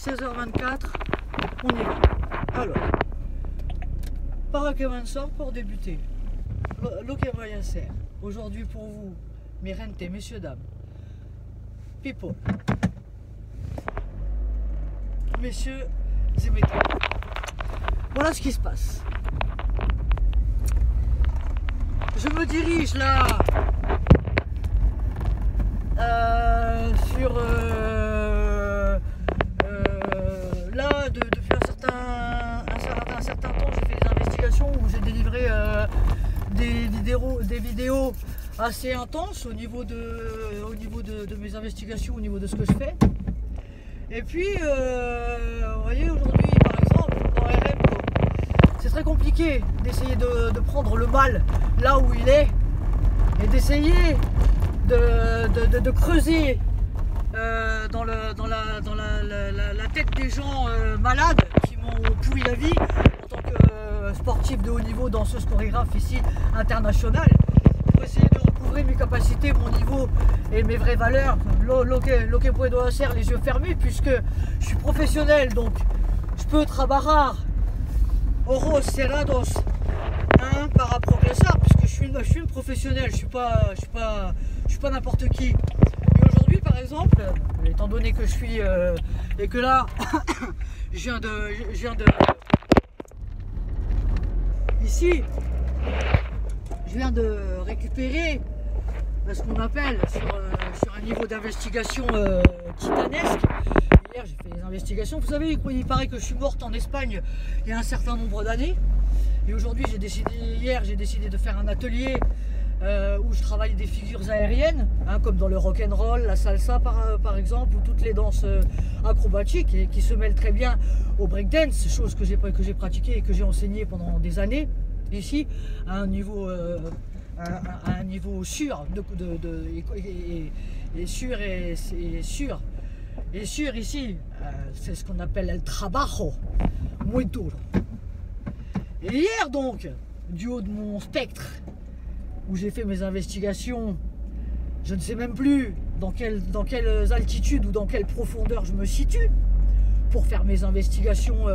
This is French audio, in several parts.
16h24, on est là. Alors, para que avançar pour débuter. Lo que voy a hacer aujourd'hui pour vous, mes rentes, messieurs, dames, people, messieurs et mesdames. Voilà ce qui se passe. Je me dirige là sur là depuis un certain temps, j'ai fait des investigations où j'ai délivré des vidéos assez intenses au niveau de mes investigations, au niveau de ce que je fais. Et puis vous voyez, aujourd'hui par exemple dans RM, c'est très compliqué d'essayer de prendre le mal là où il est et d'essayer de creuser dans la tête des gens malades qui m'ont pourri la vie en tant que sportif de haut niveau, danseuse, chorégraphe ici international, pour essayer de recouvrer mes capacités, mon niveau et mes vraies valeurs. Lo que puedo hacer, les yeux fermés, puisque je suis professionnel, donc je peux trabajar ojos cerrados, hein, para progresar, puisque je suis une professionnel, je suis pas n'importe qui. Et aujourd'hui par exemple, étant donné que je suis et que là je viens de ici, je viens de récupérer ce qu'on appelle sur un niveau d'investigation titanesque. Hier j'ai fait des investigations, vous savez, il paraît que je suis morte en Espagne il y a un certain nombre d'années. Et aujourd'hui hier j'ai décidé de faire un atelier où je travaille des figures aériennes, hein, comme dans le rock'n'roll, la salsa par exemple, ou toutes les danses acrobatiques, et qui se mêlent très bien au breakdance, chose que j'ai pratiquée et que j'ai enseignée pendant des années ici, à un niveau sûr et sûr ici, c'est ce qu'on appelle el trabajo muy duro. Et hier donc, du haut de mon spectre, où j'ai fait mes investigations, je ne sais même plus dans quelles altitudes ou dans quelle profondeur je me situe pour faire mes investigations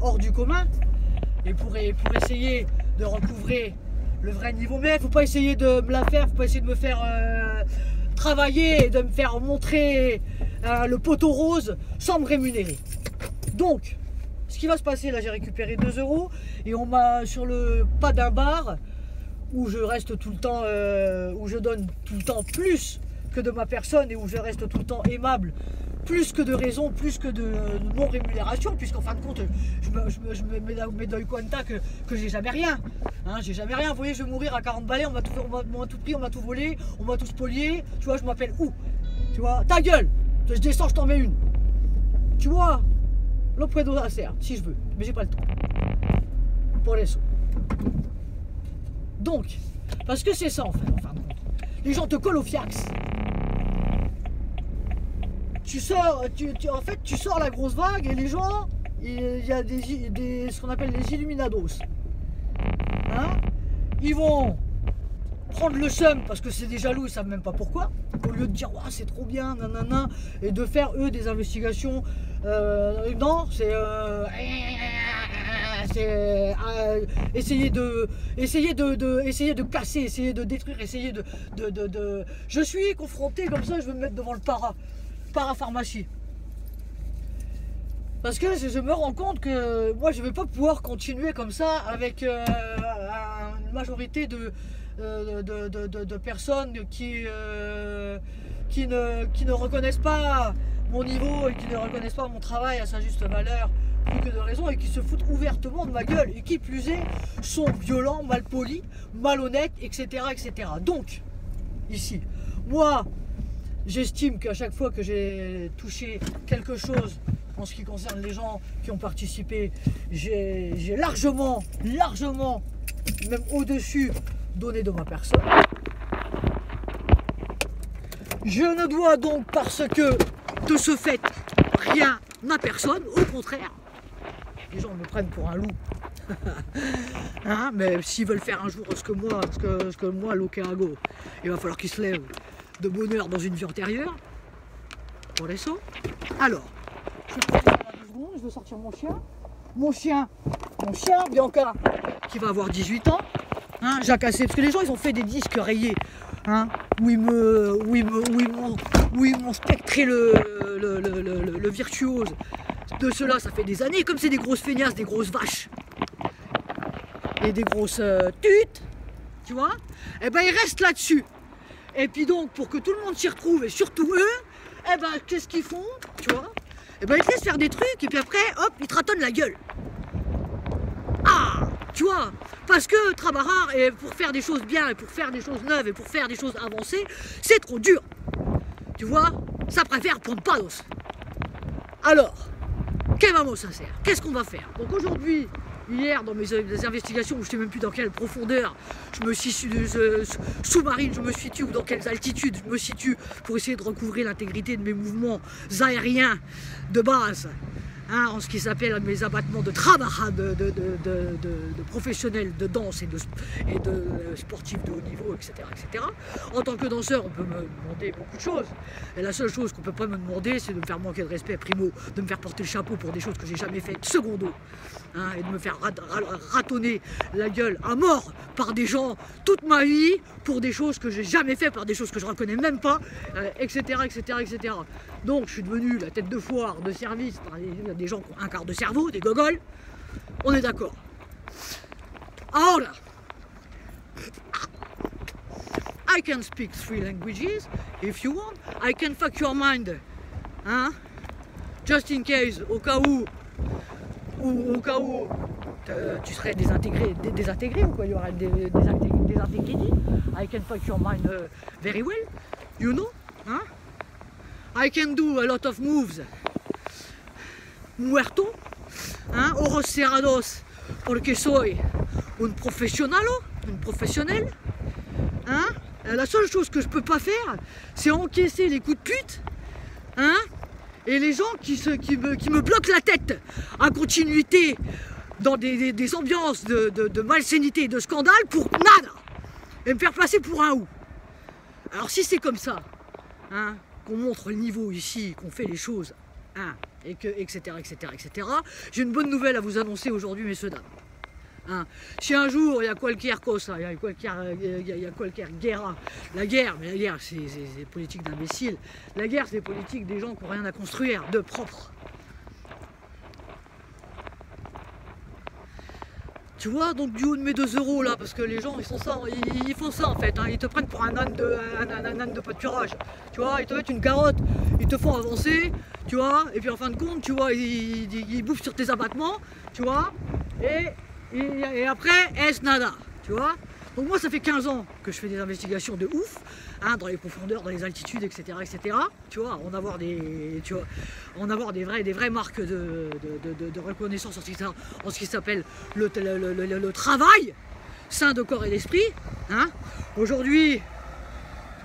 hors du commun et pour essayer de recouvrer le vrai niveau. Mais il ne faut pas essayer de me la faire, il ne faut pas essayer de me faire travailler et de me faire montrer le poteau rose sans me rémunérer. Donc, ce qui va se passer, là j'ai récupéré 2 € et on m'a sur le pas d'un bar où je reste tout le temps, où je donne tout le temps plus que de ma personne et où je reste tout le temps aimable, plus que de raison, plus que de non-rémunération, puisqu'en fin de compte, je me doy cuenta que j'ai jamais rien. Hein, j'ai jamais rien. Vous voyez, je vais mourir à 40 balais, on m'a tout pris, on m'a tout volé, on m'a tout spolié. Tu vois, je m'appelle où? Tu vois, ta gueule, je descends, je t'en mets une. Tu vois, lo puedo hacer, si je veux, mais j'ai pas le temps. Pour les sous. Donc, parce que c'est ça en fin de compte. Les gens te collent au fiax. Tu sors, en fait, tu sors la grosse vague et les gens, il y a ce qu'on appelle les illuminados. Hein, ils vont prendre le seum parce que c'est des jaloux, ils savent même pas pourquoi. Au lieu de dire oh, c'est trop bien, nanana, et de faire eux des investigations. Non, c'est essayer de casser, essayer de détruire, essayer de. Je suis confronté comme ça, je vais me mettre devant le parapharmacie. Parce que je me rends compte que moi je vais pas pouvoir continuer comme ça avec une majorité de personnes qui ne reconnaissent pas mon niveau et qui ne reconnaissent pas mon travail à sa juste valeur, plus que de raison, et qui se foutent ouvertement de ma gueule et qui plus est sont violents, malpolis, malhonnêtes, etc., etc. Donc ici, moi j'estime qu'à chaque fois que j'ai touché quelque chose en ce qui concerne les gens qui ont participé, j'ai largement, même au-dessus, donné de ma personne. Je ne dois donc, parce que de ce fait, rien à personne, au contraire. Les gens me prennent pour un loup. Hein, mais s'ils veulent faire un jour ce que moi, Lokeago, il va falloir qu'ils se lèvent de bonne heure dans une vie antérieure. Pour les sauts. Alors, je vais secondes, je veux sortir mon chien. Mon chien, Bianca, qui va avoir 18 ans. Hein, Jacques Assé, parce que les gens, ils ont fait des disques rayés. Hein, où ils m'ont spectré le virtuose. De cela, ça fait des années. Comme c'est des grosses feignasses, des grosses vaches. Et des grosses tutes. Tu vois? Et ben, ils restent là-dessus. Et puis donc, pour que tout le monde s'y retrouve, et surtout eux, eh ben, qu'est-ce qu'ils font, tu vois? Eh ben, ils te laissent faire des trucs, et puis après, hop, ils te ratonnent la gueule. Ah, tu vois? Parce que Trabarard, et pour faire des choses bien, et pour faire des choses neuves, et pour faire des choses avancées, c'est trop dur. Tu vois? Ça préfère prendre palos. Alors, que vamos a hacer? Qu'est-ce qu'on va faire? Donc aujourd'hui, hier, dans mes investigations, je ne sais même plus dans quelle profondeur je me situe sous-marine, je me situe, ou dans quelles altitudes je me situe pour essayer de recouvrir l'intégrité de mes mouvements aériens de base, hein, en ce qui s'appelle mes abattements de travail, de professionnels de danse et de sportifs de haut niveau, etc., etc. En tant que danseur, on peut me demander beaucoup de choses. Et la seule chose qu'on ne peut pas me demander, c'est de me faire manquer de respect, primo, de me faire porter le chapeau pour des choses que j'ai jamais faites, secondo. Hein, et de me faire ratonner la gueule à mort par des gens toute ma vie pour des choses que j'ai jamais fait, par des choses que je reconnais même pas, etc., etc., etc. Donc je suis devenu la tête de foire de service par des gens qui ont un quart de cerveau, des gogoles. On est d'accord. Alors là, I can speak 3 languages if you want. I can fuck your mind, hein? Just in case, au cas où tu serais désintégré ou quoi, il y aura désintégrity. I can fuck your mind very well, you know, hein? I can do a lot of moves. Muerto, hein? Oros cerrados, porque soy un professionnel, hein? La seule chose que je peux pas faire, c'est encaisser les coups de pute, hein? Et les gens qui me bloquent la tête à continuité dans des ambiances de malsénité, de scandale pour nada, et me faire passer pour un ou. Alors si c'est comme ça, hein, qu'on montre le niveau ici, qu'on fait les choses, hein, et que, etc., j'ai une bonne nouvelle à vous annoncer aujourd'hui, messieurs, dames. Hein. Si un jour il y a cualquier cosa, il y a cualquier guerra, la guerre, mais la guerre c'est politique d'imbéciles, la guerre c'est politique des gens qui n'ont rien à construire de propre. Tu vois, donc du haut de mes 2 euros là, parce que les gens ils font ça en fait, hein, ils te prennent pour un âne de pâturage, tu vois, ils te mettent une carotte, ils te font avancer, tu vois, et puis en fin de compte, tu vois, ils bouffent sur tes abattements, tu vois, et après, es nada, tu vois. Donc moi, ça fait 15 ans que je fais des investigations de ouf, hein, dans les profondeurs, dans les altitudes, etc., tu vois, en avoir des vraies marques de reconnaissance en ce qui s'appelle le travail sain de corps et d'esprit, hein. Aujourd'hui,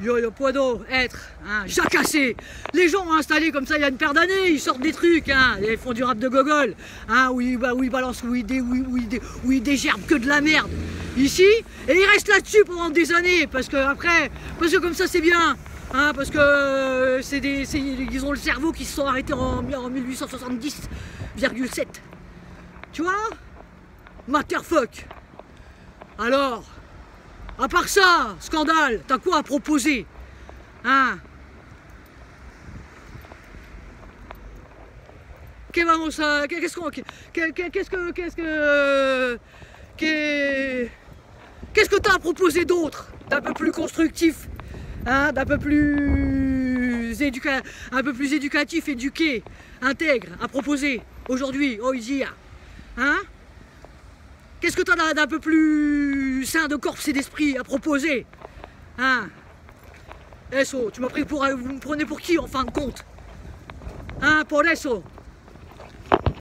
yo puedo être, hein, Jacques Assé. Les gens ont installé comme ça il y a une paire d'années, ils sortent des trucs, hein, ils font du rap de gogol, hein, où ils balancent, où ils dégerbent que de la merde ici, et ils restent là-dessus pendant des années, parce que comme ça c'est bien, hein, parce que ils ont le cerveau qui se sont arrêtés en 1870,7. Tu vois? Motherfuck. Alors, à part ça, scandale, t'as quoi à proposer? Hein? Qu'est-ce que t'as à proposer d'autre? D'un peu plus constructif, hein? D'un peu plus éducatif, éduqué, intègre, à proposer aujourd'hui, aujourd'hui, hein? Qu'est-ce que tu as d'un peu plus sain de corps et d'esprit à proposer? Hein? Eso, vous me prenez pour qui en fin de compte? Hein, por eso.